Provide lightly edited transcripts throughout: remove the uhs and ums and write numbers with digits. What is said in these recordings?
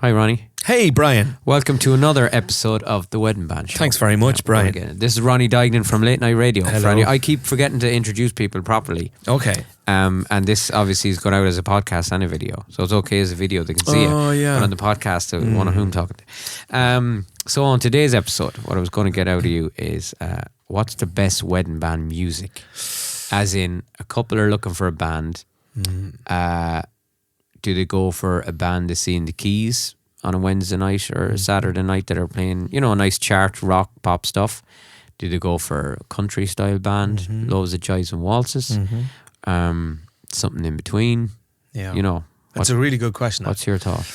Hi, Ronnie. Hey, Brian. Welcome to another episode of The Wedding Band Show. Thanks very much, Brian. This is Ronnie Duignan from Late Nite Radio. Hello. I keep forgetting to introduce people properly. Okay. And this obviously is going out as a podcast and a video. So it's okay as a video, they can see it. Oh, yeah. But on the podcast, one of whom talking to. So on today's episode, what I was going to get out of you is what's the best wedding band music? As in, a couple are looking for a band. Do they go for a band to see in the Keys on a Wednesday night or a Saturday night that are playing, a nice chart, rock, pop stuff? Do they go for a country style band, loads of jives and waltzes? Something in between? Yeah. That's a really good question. What's your thought?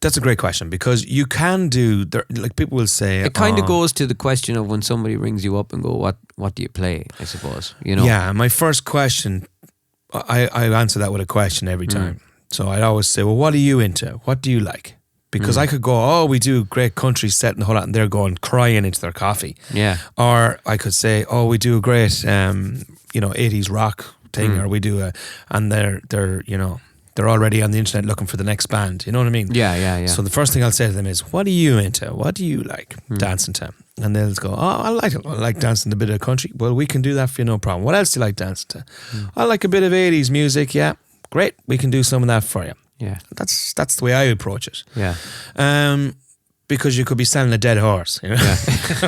That's a great question because you can do, like people will say... It kind of goes to the question of when somebody rings you up and go, what do you play, I suppose? Yeah, my first question... I answer that with a question every time. So I'd always say, well, what are you into? What do you like? Because I could go, we do great country set and the whole lot, and they're going crying into their coffee. Yeah. Or I could say, we do a great, 80s rock thing, or we do and they're already on the internet looking for the next band. You know what I mean? Yeah. So the first thing I'll say to them is, what are you into? What do you like dancing to? And they'll go, I like it. I like dancing a bit of country. Well, we can do that for you, no problem. What else do you like dancing to? I like a bit of 80s music. Yeah, great. We can do some of that for you. Yeah. That's the way I approach it. Yeah. Because you could be selling a dead horse. You know? Yeah.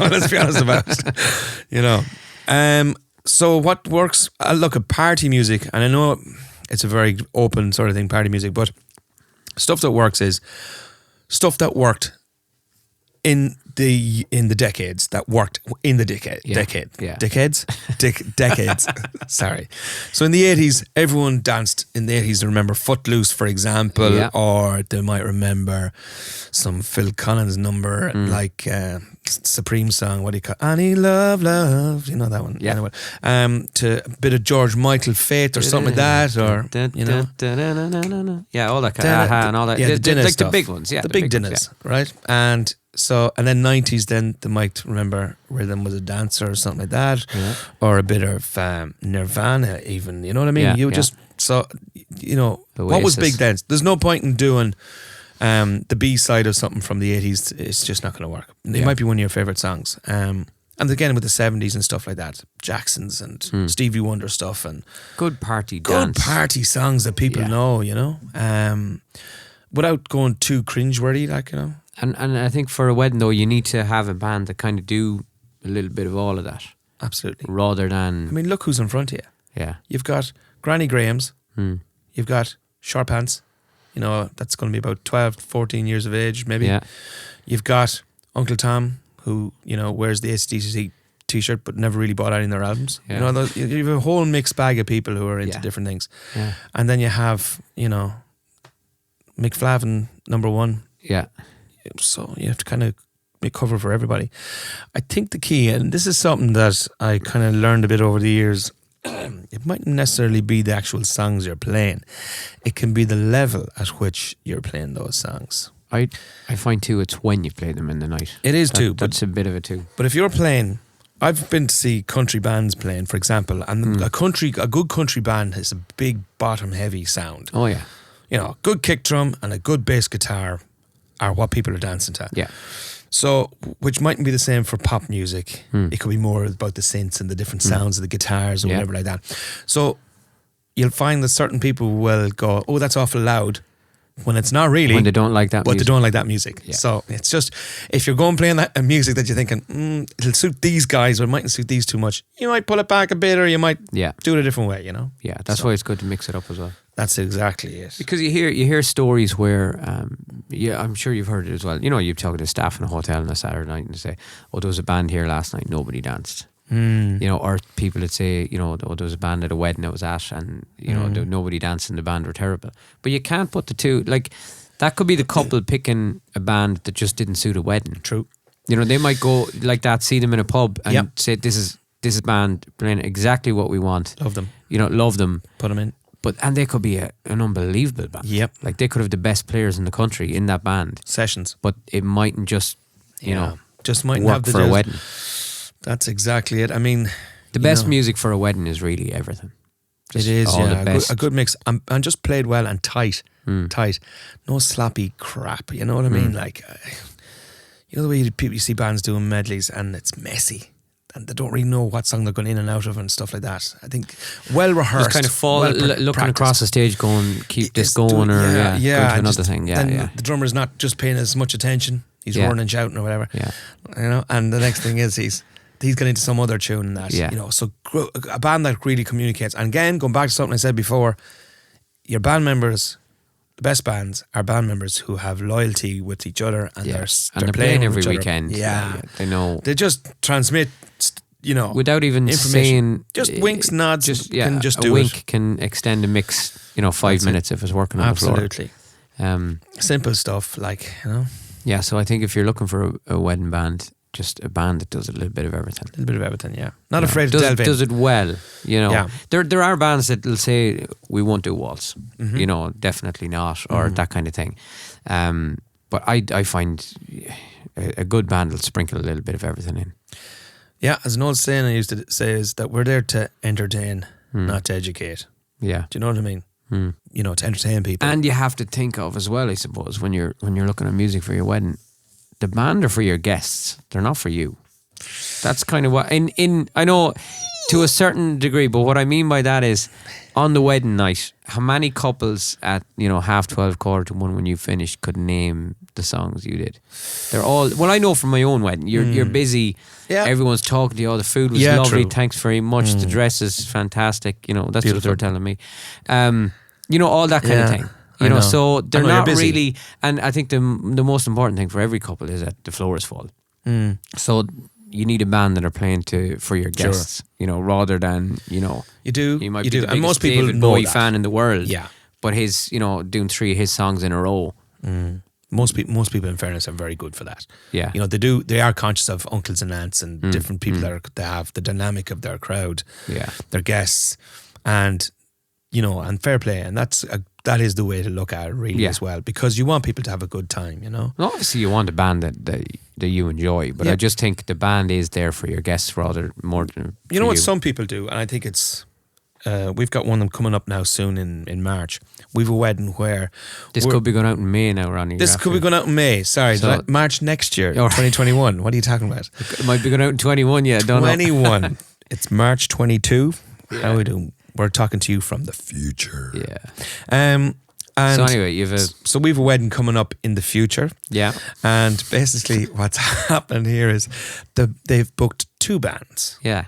Let's be honest about it. So what works? I look at party music, and I know it's a very open sort of thing, party music, but stuff that works is stuff that worked in the decades that worked in the decades. Sorry. So in the 80s, everyone danced in the 80s. They remember Footloose, for example, or they might remember some Phil Collins number like Supreme song. What do you call it? Annie Love, you know that one. Yeah. Anyway, to a bit of George Michael, Faith, or something like that, or yeah, all that kind of and all that. Yeah, the dinner like stuff. The big ones, yeah, the big dinners, right? And then 90s, then they might remember Rhythm Was a Dancer or something like that, or a bit of Nirvana even, you know what I mean? What was big then? There's no point in doing the B-side of something from the 80s. It's just not going to work. It might be one of your favourite songs. And again, with the 70s and stuff like that, Jackson's and Stevie Wonder stuff, and good party songs that people know, without going too cringeworthy, And I think for a wedding, though, you need to have a band that kind of do a little bit of all of that. Absolutely. Rather than... I mean, look who's in front of you. Yeah. You've got Granny Graham's. You've got Short Pants. That's going to be about 12, 14 years of age, maybe. Yeah. You've got Uncle Tom, who, wears the AC/DC t-shirt but never really bought any of their albums. Yeah. You have a whole mixed bag of people who are into different things. Yeah. And then you have, McFlavin, number one. Yeah. So you have to kind of make cover for everybody. I think the key, and this is something that I kind of learned a bit over the years, it mightn't necessarily be the actual songs you're playing. It can be the level at which you're playing those songs. I find too it's when you play them in the night. It is too. That's a bit of it too. But if you're playing, I've been to see country bands playing, for example, and a good country band has a big bottom heavy sound. Oh yeah. A good kick drum and a good bass guitar are what people are dancing to. Yeah. So, which mightn't be the same for pop music. It could be more about the synths and the different sounds of the guitars or whatever like that. So, you'll find that certain people will go, oh, that's awful loud, when it's not really. When they don't like that music. But they don't like that music. Yeah. So, it's just, if you're going playing that music that you're thinking, it'll suit these guys, or it mightn't suit these too much, you might pull it back a bit, or you might do it a different way, Yeah, that's why it's good to mix it up as well. That's exactly it. Because you hear stories where, I'm sure you've heard it as well. You've talked to staff in a hotel on a Saturday night and they say, oh, there was a band here last night, nobody danced. Or people that say, oh, there was a band at a wedding I was at and, there nobody danced and the band were terrible. But you can't put the two, like, that could be the couple picking a band that just didn't suit a wedding. True. They might go like that, see them in a pub and say, this is band playing exactly what we want. Love them. Love them. Put them in. And they could be an unbelievable band. Yep. Like they could have the best players in the country in that band. Sessions. But it mightn't just, just mightn't work have the for a wedding. That's exactly it. I mean, the best music for a wedding is really everything. Just it is, all yeah. the best. A good mix. And just played well and tight. Tight. No sloppy crap. You know what I mean? Like, you know the way you see bands doing medleys and it's messy. And they don't really know what song they're going in and out of and stuff like that. I think well rehearsed. Just kind of looking practiced. across the stage going, keep this going, doing, or yeah, go to another just, thing. Yeah, then yeah. The drummer's not just paying as much attention. He's roaring and shouting or whatever. Yeah. You know, and the next thing is he's getting into some other tune and that. Yeah. You know, so a band that really communicates. And again, going back to something I said before, your band members, the best bands are band members who have loyalty with each other and they're playing every with each other. weekend. Yeah. They know. They just transmit, you know, Without even saying, just winks, nods, can just do a wink it. can extend a mix, 5 minutes if it's working on the floor. Absolutely. Simple stuff, like, you know. Yeah, so I think if you're looking for a wedding band, just a band that does a little bit of everything. A little bit of everything, yeah. Not afraid to delve in. Does it well, Yeah. There are bands that will say, we won't do waltz, definitely not, or that kind of thing. But I find a good band will sprinkle a little bit of everything in. Yeah, as an old saying I used to say is that we're there to entertain, not to educate. Yeah. Do you know what I mean? You know, to entertain people. And you have to think of as well, I suppose, when you're looking at music for your wedding, the band are for your guests. They're not for you. That's kind of what I know to a certain degree, but what I mean by that is on the wedding night, how many couples at 12:30, 1:45 when you finished could name the songs you did? They're all, well, I know from my own wedding, you're busy. Yeah. Everyone's talking to you. Oh, the food was lovely. True. Thanks very much. The dress is fantastic. That's Beautiful. what they're telling me. All that kind of thing. I know. So they're you're not busy. really. And I think the most important thing for every couple is that the floor is full. So you need a band that are playing for your guests. Rather than You do. you might you be do. the And most biggest people David know Bowie that. fan in the world. Yeah. But his doing 3 of his songs in a row. Most people, in fairness, are very good for that. Yeah. They are conscious of uncles and aunts and different people they have the dynamic of their crowd, Yeah. their guests, and and fair play. And that is the way to look at it, really, as well, because you want people to have a good time. Well, obviously, you want a band that you enjoy, but I just think the band is there for your guests more than You know for what some people do, and I think it's. We've got one of them coming up now soon in March. We've a wedding where This could be going out in May now, Ronnie. This could be going out in May. Sorry, So- March next year, Oh. 2021. What are you talking about? It might be going out in 21. Yeah, don't know. 21. It's March 22. How are we doing? We're talking to you from the future. Yeah. And So anyway, you've a so we've a wedding coming up in the future. yeah. And basically what's happened here is they've booked 2 bands. Yeah.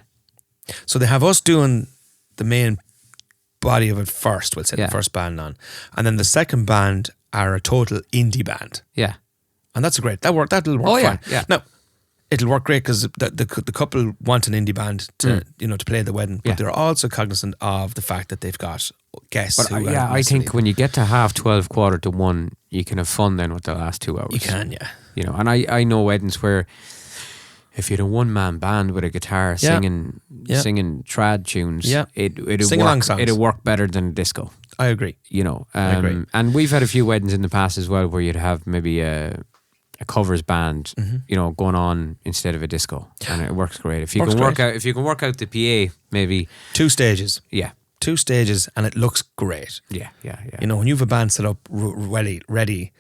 So they have us doing the main body of it first, we'll say Yeah. the first band on. And then the second band are a total indie band. Yeah. And that's great. That'll work Oh, yeah, fine. yeah. Now, it'll work great because the couple want an indie band to to play the wedding, but Yeah. they're also cognizant of the fact that they've got guests. But who I haven't think necessarily- when you get to 12:30, 1:45, you can have fun then with the last 2 hours. you can, yeah. And I know weddings where if you had a one-man band with a guitar singing trad tunes, Yeah. it'd Sing-along work. songs. It'd work better than disco. I agree. I agree. And we've had a few weddings in the past as well where you'd have maybe a covers band, going on instead of a disco, and it works great. If you Works can work great. out, if you can work out the PA, maybe 2 stages. yeah, 2 stages, and it looks great. yeah. When you have a band set up ready,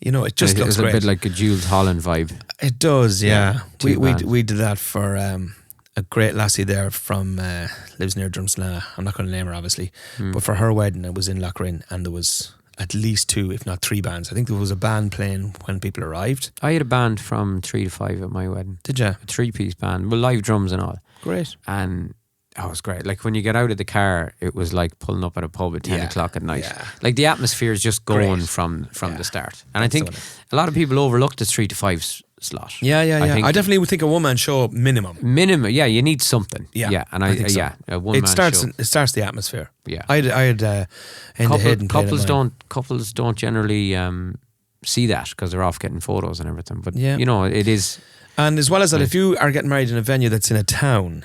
it just looks it's a great. bit like a Jules Holland vibe. It does, yeah. two We bands. we did that for a great lassie there from lives near Drumsna. I'm not going to name her, obviously, but for her wedding, it was in Lochrin, and there was at least 2, if not 3 bands. I think there was a band playing when people arrived. I had a band from 3 to 5 at my wedding. Did you? A 3-piece band with live drums and all. Great. And it was great. Like when you get out of the car, it was like pulling up at a pub at 10 o'clock at night. Yeah. Like the atmosphere is just going Great. from the start. And That's I think the one. a lot of people overlook the 3 to 5 slot. Yeah. think I definitely would think a one-man show minimum. minimum. Yeah, you need something. Yeah, and I think so. a one man show. It starts the atmosphere. Yeah. I had End the Head and played at mine. Couples don't generally see that because they're off getting photos and everything. But Yeah. it is. And as well as that, if you are getting married in a venue that's in a town,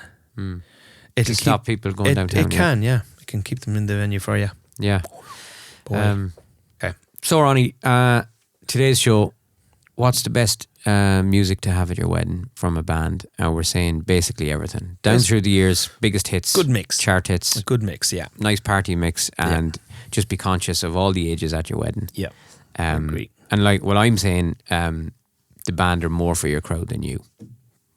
it'll stop people going downtown. It can, yeah. It can keep them in the venue for you. Yeah. Boy. Okay. So Ronnie, today's show, what's the best music to have at your wedding from a band? And we're saying basically everything. Down through the years, biggest hits. Good mix. Chart hits. A good mix, yeah. Nice party mix. And just be conscious of all the ages at your wedding. Yeah. I agree. And like what I'm saying, the band are more for your crowd than you.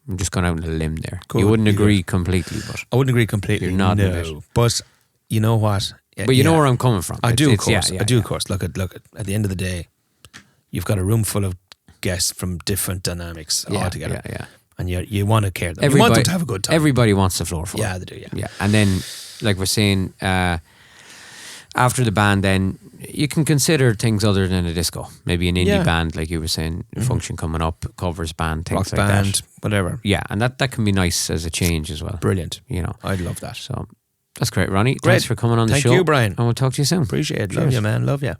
I'm just going out on a limb there. You wouldn't agree completely, but... I wouldn't agree completely. You're not. No. But you know what? But you know where I'm coming from. I do, of course. I do, of course. Look, at the end of the day, you've got a room full of guests from different dynamics altogether. Yeah. And you want to care them. You want them to have a good time. Everybody wants the floor for it. Yeah, they do, Yeah. And then, like we're saying, after the band, then you can consider things other than a disco. Maybe an indie band, like you were saying, a function coming up, covers band, things rock like band, that. whatever. Yeah, and that can be nice as a change as well. Brilliant. You know, I'd love that. So that's great, Ronnie. Great. Thanks for coming on the show. Thank you, Brian. And we'll talk to you soon. Appreciate it. Cheers. Love you, man. Love you.